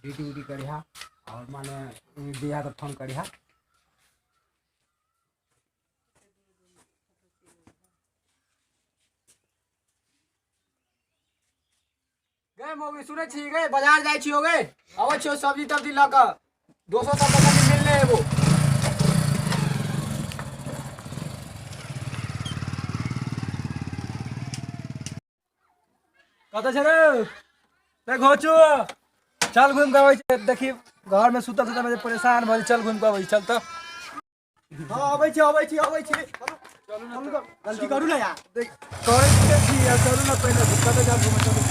Duty उटी करिहा और माने दिया तो फोन करिहा। गए मौगी सुने छी गए बाजार जाय छी हो गए आवे छियो सब्जी तब्जी ल क 200 तक का मिलने है वो। कत छ रे ते घोचू चल घूम के आबै देखी घर में सुतल सुतल में परेशान भइल चल घूम के आबै चल त। हां आबै छी चलू गलती करू ना यार देख करे छी यार चलू ना पहले कत जा घूम चलू।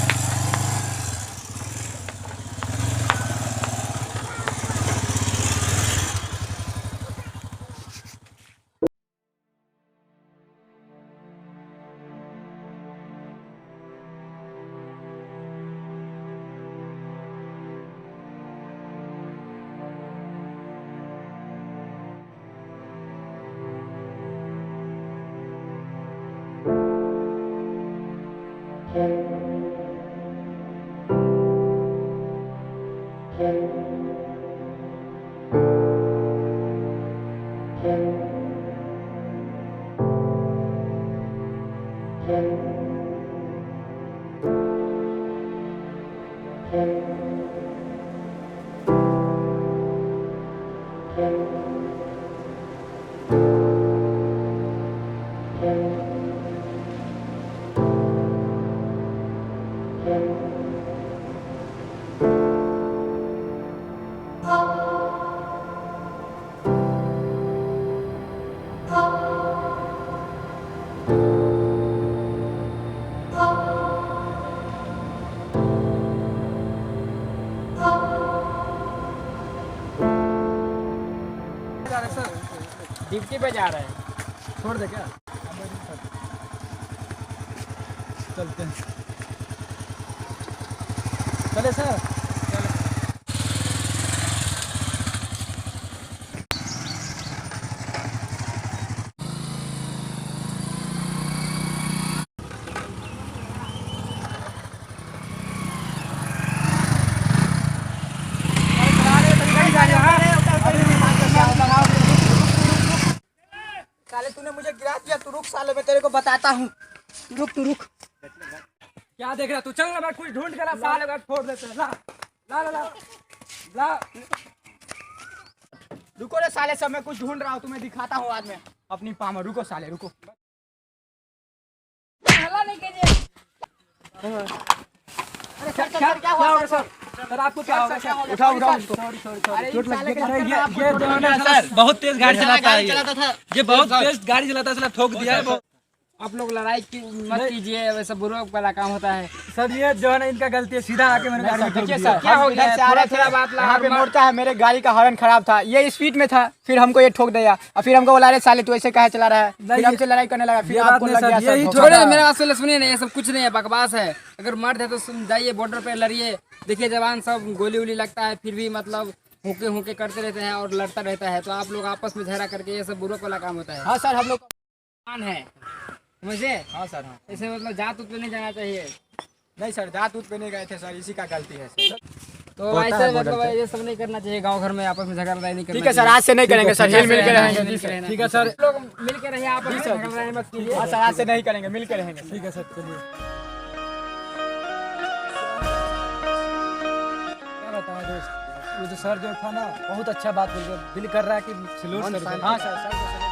ड्यूटी पे जा रहे हैं। छोड़ दे क्या चलते हैं चले सर। साले तूने मुझे गिरा दिया तू रुक साले मैं तेरे को बताता हूँ। तू रुक क्या देख रहा तू चल ना कुछ ढूंढ के ला साले बैग फोड़ देते ला ला ला ला ला। रुको रे साले सब मैं कुछ ढूंढ रहा हूँ तुम्हें दिखाता हूँ आज मैं अपनी पाम। रुको साले रुको। हल्ला नहीं कीजिए। अरे सर क्या हुआ सर? सर आपको क्या होगा सर? उठाओ उसको। चोट लग गया। ये सर बहुत तेज गाड़ी चलाता है ये बहुत तेज गाड़ी चलाता है इसलिए ठोक दिया है। आप लोग लड़ाई की मत कीजिए, वैसे बुरा वाला काम होता है। सर ये जो है ना इनका गलती है सीधा आके मैंने गाड़ी में ठोक दिया। क्या हो गया? थोड़ा बात यहाँ पे मोड़ता है मेरे गाड़ी का हॉर्न खराब था ये स्पीड में था फिर हमको ये ठोक दिया और फिर हमको बोला रे साले तू ऐसे काहे चला रहा है फिर हमसे लड़ाई करने लगा फिर आपको लग गया सर। छोड़े मेरा बात सुनिए नहीं, ये सब कुछ नहीं है, बकवास है। अगर मर्द है तो जाइए बॉर्डर पे लड़िए। देखिए जवान सब गोली वोली लगता है फिर भी मतलब हुके करते रहते हैं और लड़ता रहता है। तो आप लोग आपस में झगड़ा करके ये सब बुरा वाला काम होता है। हाँ सर हम लोग है मुझे। हाँ सर हाँ ऐसे मतलब जात उत पे नहीं जाना चाहिए। नहीं सर जात उत पे नहीं गए थे सर इसी का गलती है सर। तो ऐसे मतलब ये सब नहीं करना चाहिए। गांव घर में आपस में झगड़ा लड़ाई नहीं करना। ठीक है सर आज से नहीं करेंगे सर हिल मिल के रहेंगे। ठीक है सर लोग मिल के रहिए आपस में झगड़ा लड़ाई मत कीजिए। हाँ सर आज से नहीं करेंगे मिल के रहेंगे। ठीक है सर चलिए। क्या बताऊं दोस्त वो जो सर जो था ना बहुत अच्छा बात बोल दिल कर रहा है कि सैल्यूट करूं। हाँ सर